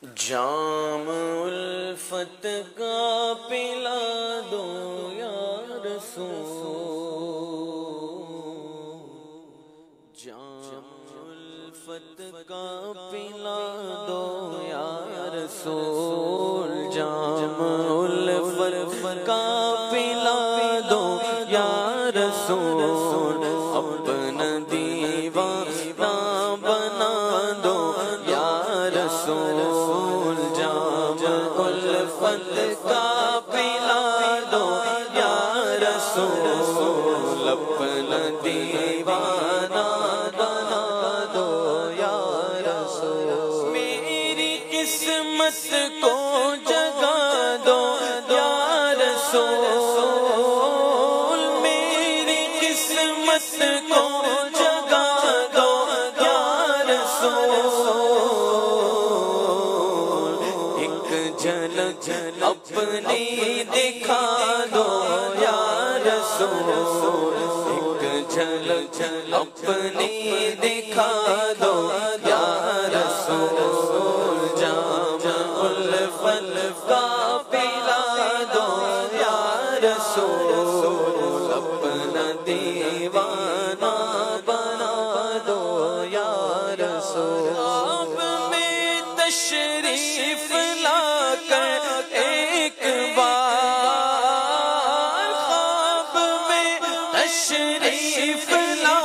جام الفت کا پلا دو یا رسول، جام الفت کا پلا دو یا رسول، جام الفت کا پلا دو یا رسول، اپنا دیوانہ بنا دو یا رسول، جام الفت کا پلا دو یا رسول، اپنا دیوانہ بنا دو یا رسول، میری قسمت کو جگا دو یا رسول، میری قسمت کو جگا دو یا رسول، ایک جھلک اپنی دکھا دو یا رسول، ایک جھلک اپنی دکھا دو یا رسول، جام الفت کا پلا دو یا رسول، اپنا دیوانہ بنا دو یا رسول، آپ میں تشریف لا کر ایک بار، خواب میں تشریف لا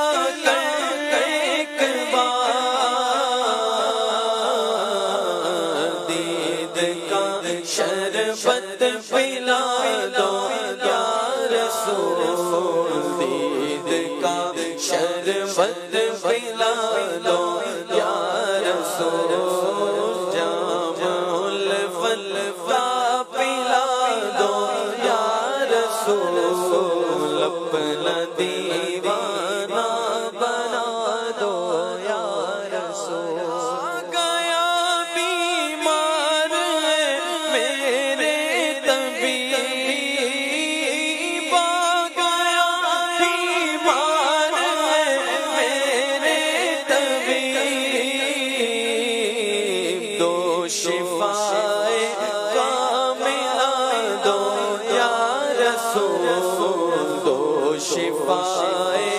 کر ایک بار، دید کا شربت پلا دو یا رسول، دید کا شربت پلا دو یا رسول، جام الفت کا پلا دو یا رسول، اپنا دیوانہ بنا دو یا رسول، گیا بیمار ہے میرے طبیب، گیا بیمار ہے میرے طبیب، دو شفائے کاملہ دو یا رسول، دو شفائے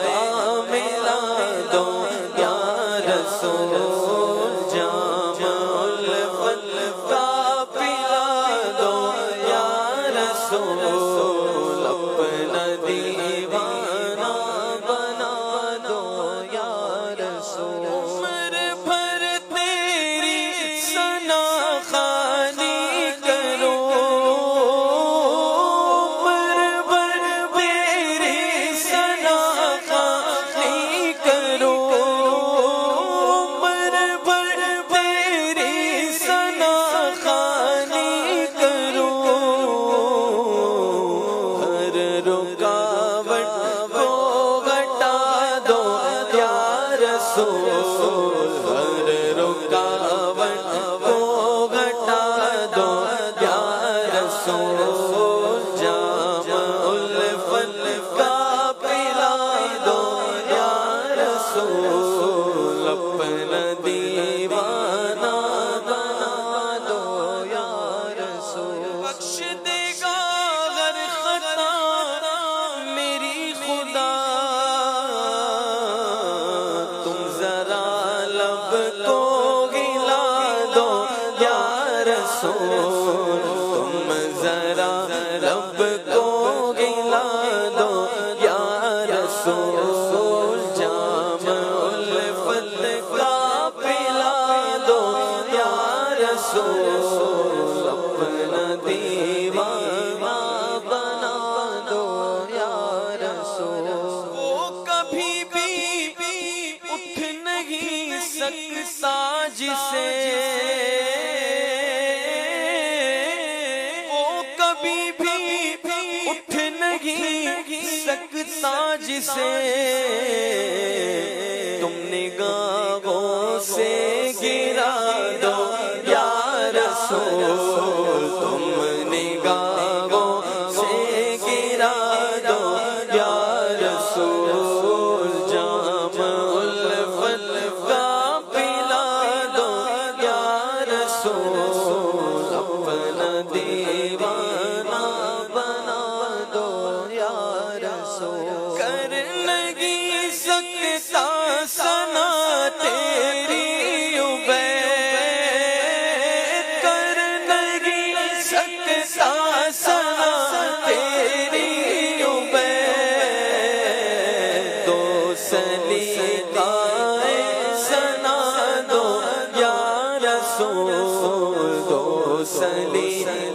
کاملہ دو یا رسول، جام الفت کا پلا دو یا رسول، اپنا دیوانہ بنا دو یا رسول، عمر بھر تیری ثنا خوانی کروں، عمر بھر تیری ثنا خوانی کروں، عمر بھر تیری ثنا خوانی کروں، ہر رکاوٹ کو ہٹا دو یا رسول، ہر رکاوٹ کو ہٹا دو یا رسول، جام الفت کا پلا دو یا رسول، اپنا دیوانہ بنا دو یا رسول، بخش دے گا ہر خطا میری خدا، تم ذرا لب کو گلا دو یا رسول، تم ذرا لب کو گلا دو یا رسول، جام الفت کا پلا دو یا رسول، اپنا دیوانہ بنا دو یا رسول، وہ کبھی بھی اٹھ نہیں سکتا جسے، وہ کبھی بھی اٹھ نہیں سکتا جسے، تم نگاہوں سے گرا دو یا رسول، تم نگاہوں سے گرا دو یا رسول، جام الفت کا پلا دو یا رسول، رسول اپنا دیوانہ بنا دو یا رسول کر نہیں سکتا ثنا تیری عبید کر نہیں سکتا ثنا تیری عبید دو سلیقہ ثنا دو یا رسول دو سلیقہ